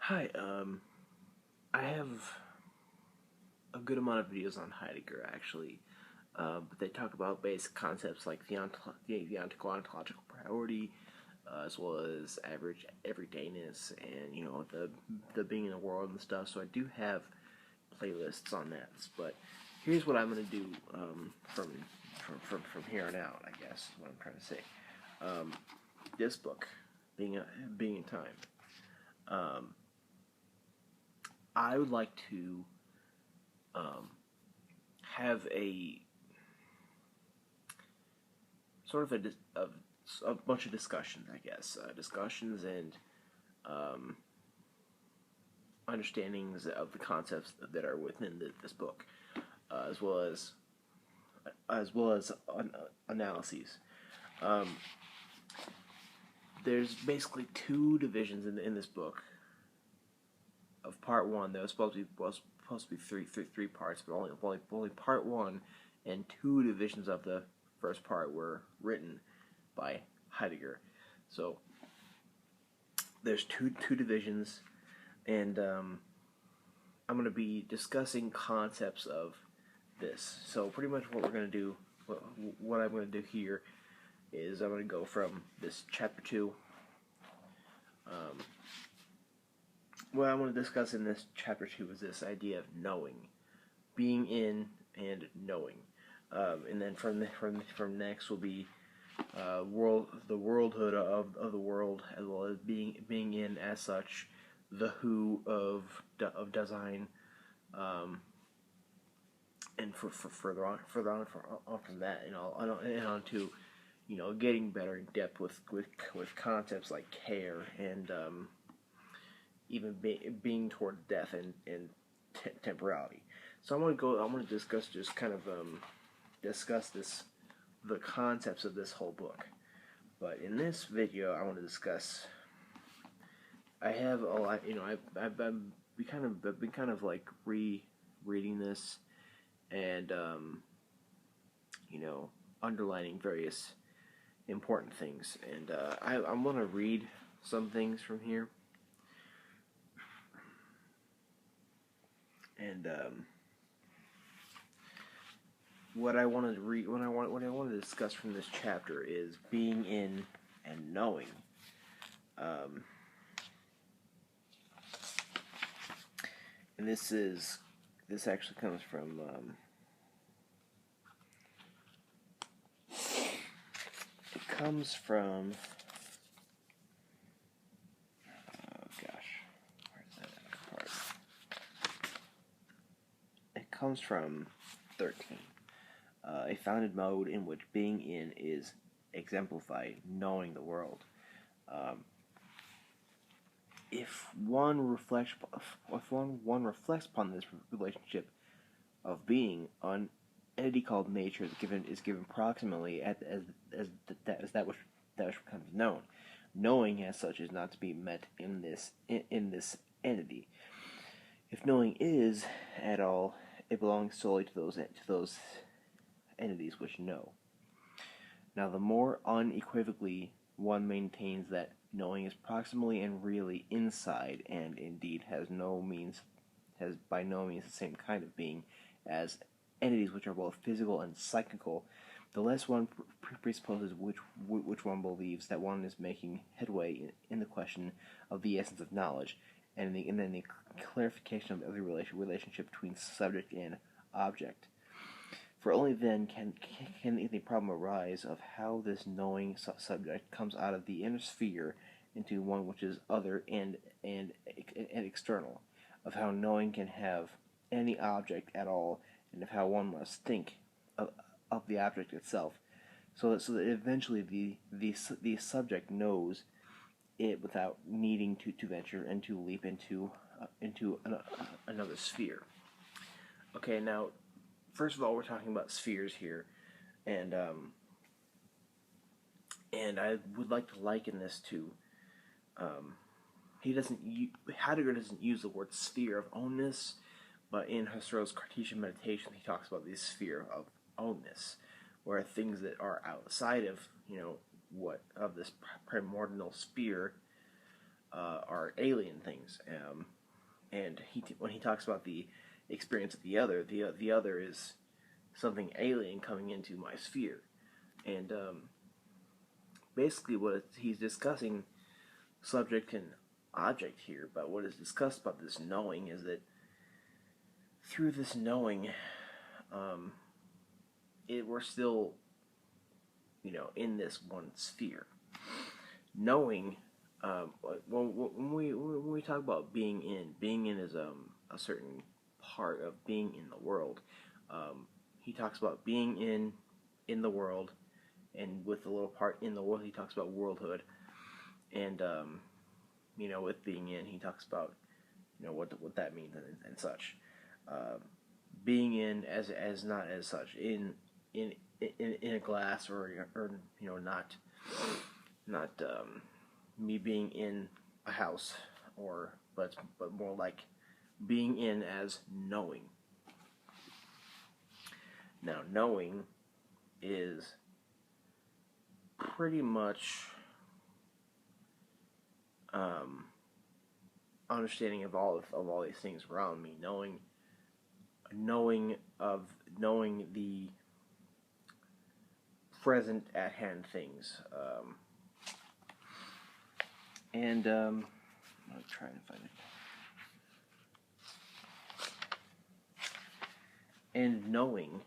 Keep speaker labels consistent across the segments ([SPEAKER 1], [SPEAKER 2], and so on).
[SPEAKER 1] Hi, I have a good amount of videos on Heidegger actually, but they talk about basic concepts like the ontological priority, as well as average everydayness, and the being in the world and stuff. So I do have playlists on that. But here's what I'm gonna do from here on out. I guess is what I'm trying to say. This book, being in time. Um, I would like to um, have a sort of a bunch of discussions, I guess, discussions and um, understandings of the concepts that are within this book, as well as analyses. Um, there's basically two divisions in this book. Of part one, there was supposed to be three parts, but only part one and two divisions of the first part were written by Heidegger. So there's two divisions, and I'm going to be discussing concepts of this. So pretty much what we're going to do, what I'm going to do here, is I'm going to go from this chapter 2. What I want to discuss in this chapter 2 is this idea of knowing, being in and knowing, and then from next will be the worldhood of the world, as well as being in as such, the who of design, and for further on from that, and on to getting better in depth with concepts like care and even being toward death and temporality. So I'm going to discuss just kind of discuss the concepts of this whole book. But in this video, I want to discuss. I have a lot. I've been kind of like rereading this and underlining various important things. And I'm going to read some things from here. And what I want to discuss from this chapter is being in and knowing. And this actually comes from it comes from 13. A founded mode in which being in is exemplified, knowing the world. If one reflects upon this relationship of being, an entity called nature is given proximately as that which becomes known. Knowing as such is not to be met in this entity. If knowing is at all, it belongs solely to those entities which know. Now, the more unequivocally one maintains that knowing is proximally and really inside, and indeed has by no means the same kind of being as entities which are both physical and psychical, the less one presupposes which one believes that one is making headway in the question of the essence of knowledge, and then the clarification of the relationship between subject and object. For only then can the problem arise of how this knowing subject comes out of the inner sphere into one which is other and external, of how knowing can have any object at all, and of how one must think of the object itself, so that eventually the subject knows it without needing to venture and to leap into another sphere. Okay, now, first of all, we're talking about spheres here, and I would like to liken this to Heidegger doesn't use the word sphere of ownness, but in Husserl's Cartesian Meditation, he talks about the sphere of ownness, where things that are outside of this primordial sphere are alien things. And when he talks about the experience of the other is something alien coming into my sphere. And basically, he's discussing subject and object here, but what is discussed about this knowing is that through this knowing, we're still, in this one sphere. Knowing, when we talk about being in is a certain part of being in the world. He talks about being in the world, and with the little part in the world, he talks about worldhood, and with being in, he talks about what that means and such. Being in as not as such in a glass or not me being in a house but more like being in as knowing. Now, knowing is pretty much understanding of all these things around me, knowing the present at hand things, and I'm trying to find it. And knowing,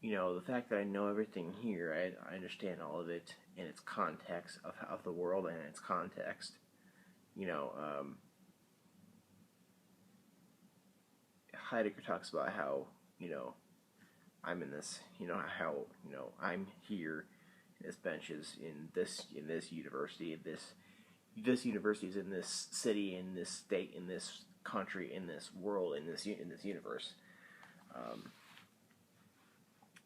[SPEAKER 1] the fact that I know everything here, I understand all of it in its context of the world and its context. Heidegger talks about how, I'm in this, how, I'm here, this bench is in this university, this university is in this city, in this state, in this country, in this world, in this universe.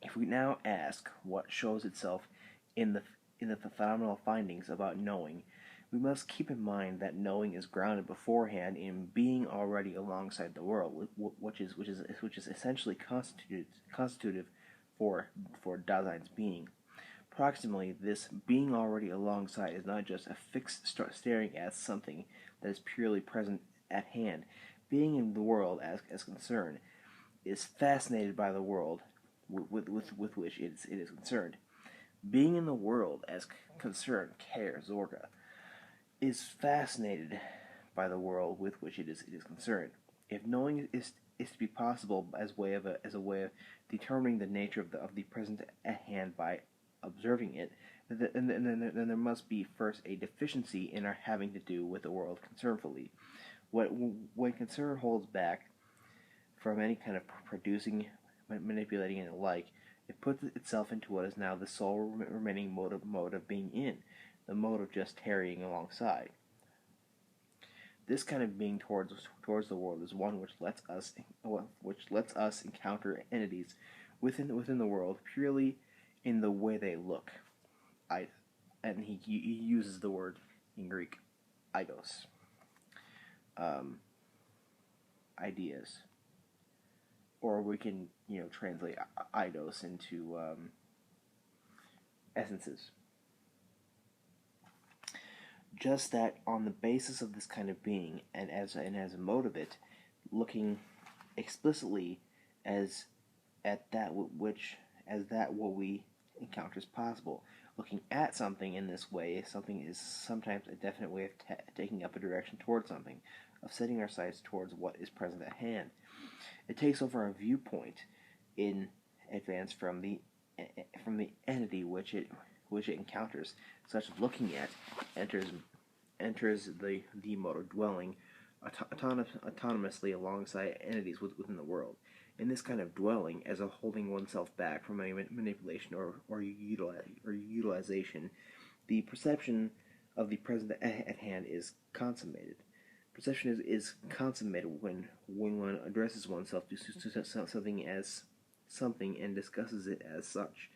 [SPEAKER 1] If we now ask what shows itself in the phenomenal findings about knowing, we must keep in mind that knowing is grounded beforehand in being already alongside the world, which is essentially constitutive for Dasein's being. Approximately, this being already alongside is not just a fixed staring at something that is purely present at hand. Being in the world as concerned is fascinated by the world with which it is concerned. Being in the world as concerned, Kerr Zorga, is fascinated by the world with which it is concerned. If knowing is to be possible as a way of determining the nature of the present at hand by observing it, then there must be first a deficiency in our having to do with the world concernfully. When concern holds back from any kind of producing, manipulating, and the like, it puts itself into what is now the sole remaining mode of being in, the mode of just tarrying alongside. This kind of being towards the world is one which lets us encounter entities within the world purely in the way they look. And he uses the word in Greek, eidos, ideas, or we can translate eidos into essences. Just that on the basis of this kind of being, and as a mode of it, looking explicitly as at that what we encounter is possible. Looking at something in this way, something is sometimes a definite way of taking up a direction towards something, of setting our sights towards what is present at hand. It takes over a viewpoint in advance from the entity which it encounters. Such looking at enters the mode of dwelling autonomously alongside entities within the world. In this kind of dwelling, as of holding oneself back from any manipulation or utilization, the perception of the present at hand is consummated. Perception is consummated when one addresses oneself to something as something and discusses it as such.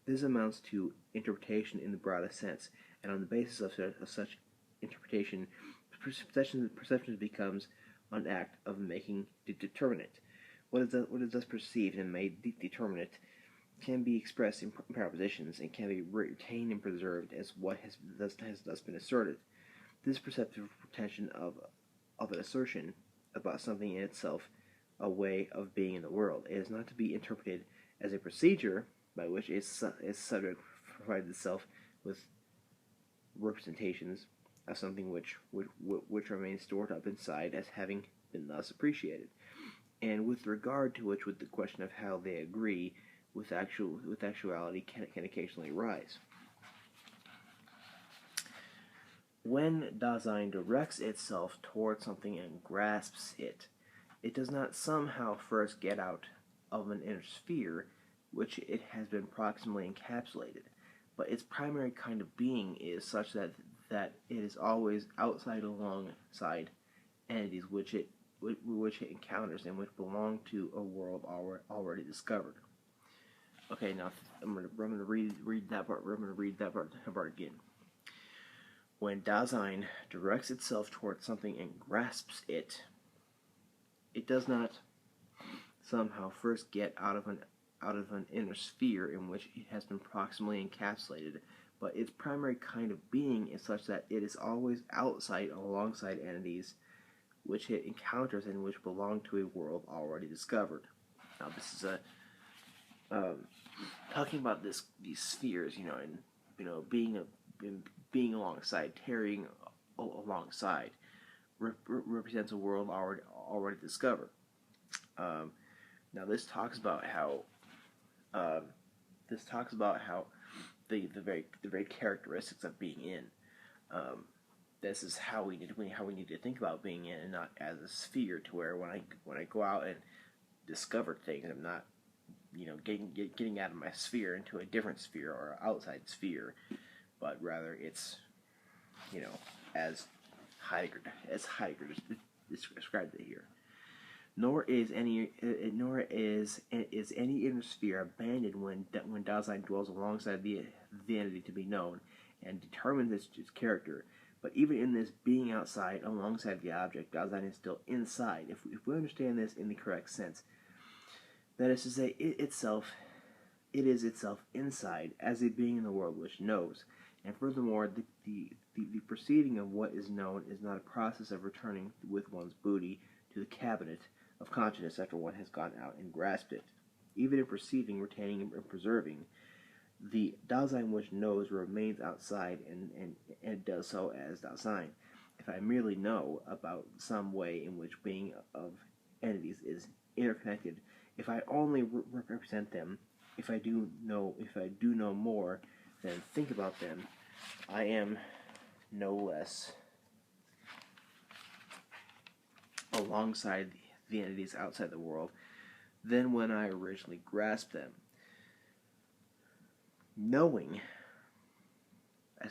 [SPEAKER 1] This amounts to interpretation in the broadest sense, and on the basis of such interpretation, perception becomes an act of making determinate. What is thus perceived and made determinate can be expressed in propositions and can be retained and preserved as what has thus been asserted. this perceptive pretension of an assertion about something in itself a way of being in the world. It is not to be interpreted as a procedure by which its subject provides itself with representations of something which remains stored up inside as having been thus appreciated, and with regard to which, with the question of how they agree with actuality can occasionally arise. When Dasein directs itself toward something and grasps it, it does not somehow first get out of an inner sphere which it has been proximately encapsulated, but its primary kind of being is such that it is always outside alongside entities which it encounters and which belong to a world already discovered. Okay, now I'm going to read that part. I'm going to read that part again. When Dasein directs itself towards something and grasps it, it does not somehow first get out of an inner sphere in which it has been proximally encapsulated, but its primary kind of being is such that it is always outside alongside entities which it encounters and which belong to a world already discovered. Now, this is talking about these spheres, and being alongside, tarrying alongside, represents a world already discovered. Now, this talks about how the very characteristics of being in. This is how we need to think about being in, and not as a sphere. To where when I go out and discover things, I'm not getting out of my sphere into a different sphere or outside sphere, but rather it's as Heidegger described it here. Nor is any inner sphere abandoned when Dasein dwells alongside the entity to be known and determines its character. But even in this being outside alongside the object, Dasein is still inside. If we understand this in the correct sense, that is to say, it is itself inside as a being in the world which knows. And furthermore, the proceeding of what is known is not a process of returning with one's booty to the cabinet of consciousness after one has gone out and grasped it. Even in perceiving, retaining, and preserving, the Dasein which knows remains outside and does so as Dasein. If I merely know about some way in which being of entities is interconnected, if I only represent them, if I do know more than think about them, I am no less alongside the entities outside the world than when I originally grasped them. Knowing, I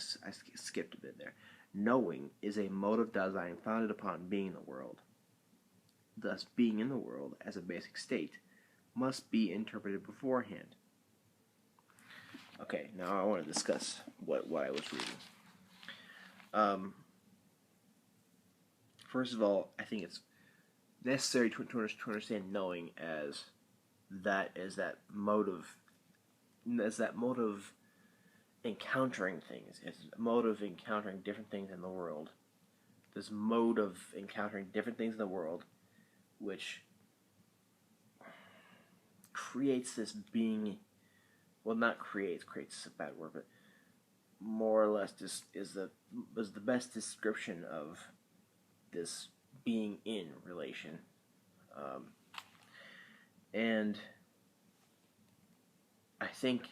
[SPEAKER 1] skipped a bit there. Knowing is a mode of Dasein founded upon being in the world. Thus, being in the world as a basic state must be interpreted beforehand. Okay, now I want to discuss what I was reading. First of all, I think it's necessary to understand knowing as that mode of encountering things. It's a mode of encountering different things in the world. This mode of encountering different things in the world, which creates this being. Well, not creates is a bad word, but more or less is the best description of this being in relation, and I think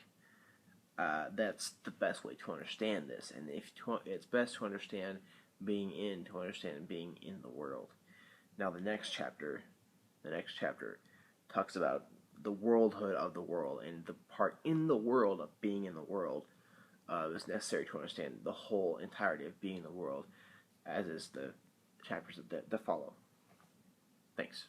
[SPEAKER 1] that's the best way to understand this. And it's best to understand being in to understand being in the world. Now, the next chapter talks about the worldhood of the world, and the part in the world of being in the world is necessary to understand the whole entirety of being in the world, as is the chapters that follow. Thanks.